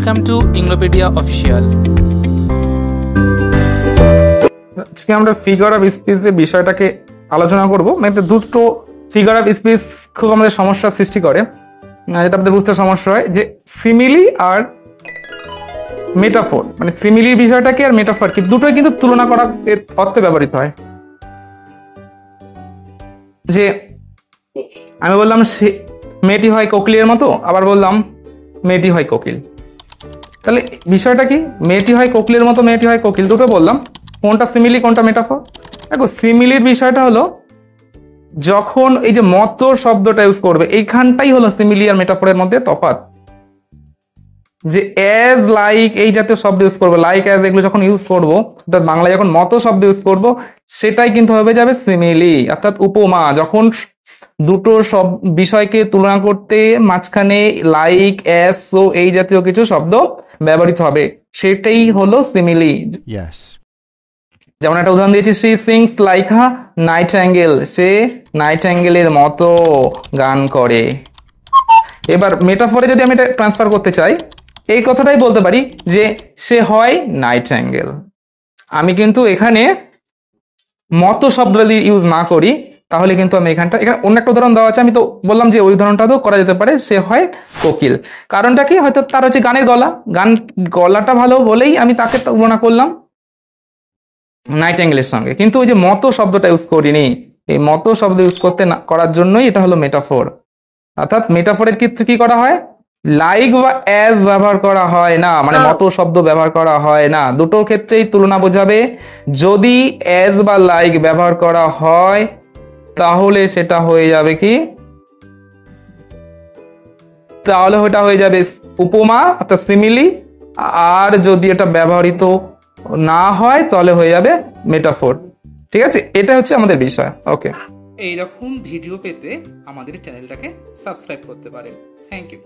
Welcome to ইংলোপিডিয়া official. আজকে আমরা figure of স্পিচের বিষয়টাকে আলোচনা করব। মানে দুটো ফিগার অফ স্পিচ খুব আমাদের সমস্যার সৃষ্টি করে, যেটা আমাদের বুঝতে সমস্যা হয় যে সিমিলি আর মেটাফোর। মানে সিমিলির বিষয়টাকে আর মেটাফোর কি দুটোই কিন্তু তুলনা করার অর্থে ব্যবহৃত হয়। যে আমি বললাম মেয়েটি হয় কোকিলের মতো, আবার বললাম মেয়েটি হয় কোকিল। তাহলে বিষয়টা কি, মেয়েটি হয় কোকিলের মতো, মেয়েটি হয় কোকিল, দুটো বললাম, কোনটা সিমিলি কোনটা মেটাফোর? দেখো সিমিলির বিষয়টা হলো যখন এই যে মতো শব্দটা ইউজ করবে, এইখানটাই হলো সিমিলি আর মেটাফোরের মধ্যে তফাৎ। যে অ্যাজ লাইক এই জাতীয় শব্দ ইউজ করবো, লাইক অ্যাজ এগুলো যখন ইউজ করবো, অর্থাৎ বাংলায় যখন মতো শব্দ ইউজ করবো, সেটাই কিন্তু হয়ে যাবে সিমিলি। অর্থাৎ উপমা, যখন দুটো সব বিষয়কে তুলনা করতে মাঝখানে লাইক অ্যাজ সো এই জাতীয় কিছু শব্দ ব্যবহৃত হবে, সেটাই হলো সিমিলি। যেমন একটা উদাহরণ দিয়েছি, she sings like a nightingale, সে নাইটিঙ্গেলের মতো গান করে। এবার মেটাফোরে যদি আমি এটা ট্রান্সফার করতে চাই, এই কথাটাই বলতে পারি যে সে হয় নাইটিঙ্গেল। আমি কিন্তু এখানে মতো শব্দ যদি ইউজ না করি, তাহলে কিন্তু আমি এখানে অন্য একটা উদাহরণ দেওয়া আছে, আমি তো বললাম যে ওই উদাহরণটাও করা যেতে পারে, সে হয় কোকিল। কারণটা কি, হয়তো তার হচ্ছে গানের গলাটা ভালো বলেই আমি তাকে তুলনা করলাম নাইটিঙ্গেলের সঙ্গে, কিন্তু ওই যে মতো শব্দটা ইউজ করিনি। এই মতো শব্দ ইউজ করার জন্যই এটা হলো মেটাফোর। অর্থাৎ মেটাফোরের ক্ষেত্রে কি করা হয়, লাইক বা অ্যাজ ব্যবহার করা হয় না, মানে মতো শব্দ ব্যবহার করা হয় না। দুটোর ক্ষেত্রেই তুলনা বোঝাবে। যদি অ্যাজ বা লাইক ব্যবহার করা হয়, তাহলে সেটা হয়ে যাবে কি, তাহলে ওটা হয়ে যাবে উপমা অর্থাৎ সিমিলি। আর যদি এটা ব্যবহৃত না হয়, তাহলে হয়ে যাবে মেটাফোর। ঠিক আছে, এটা হচ্ছে আমাদের বিষয়। ওকে, এইরকম ভিডিও পেতে আমাদের চ্যানেলটাকে সাবস্ক্রাইব করতে পারেন। Thank you.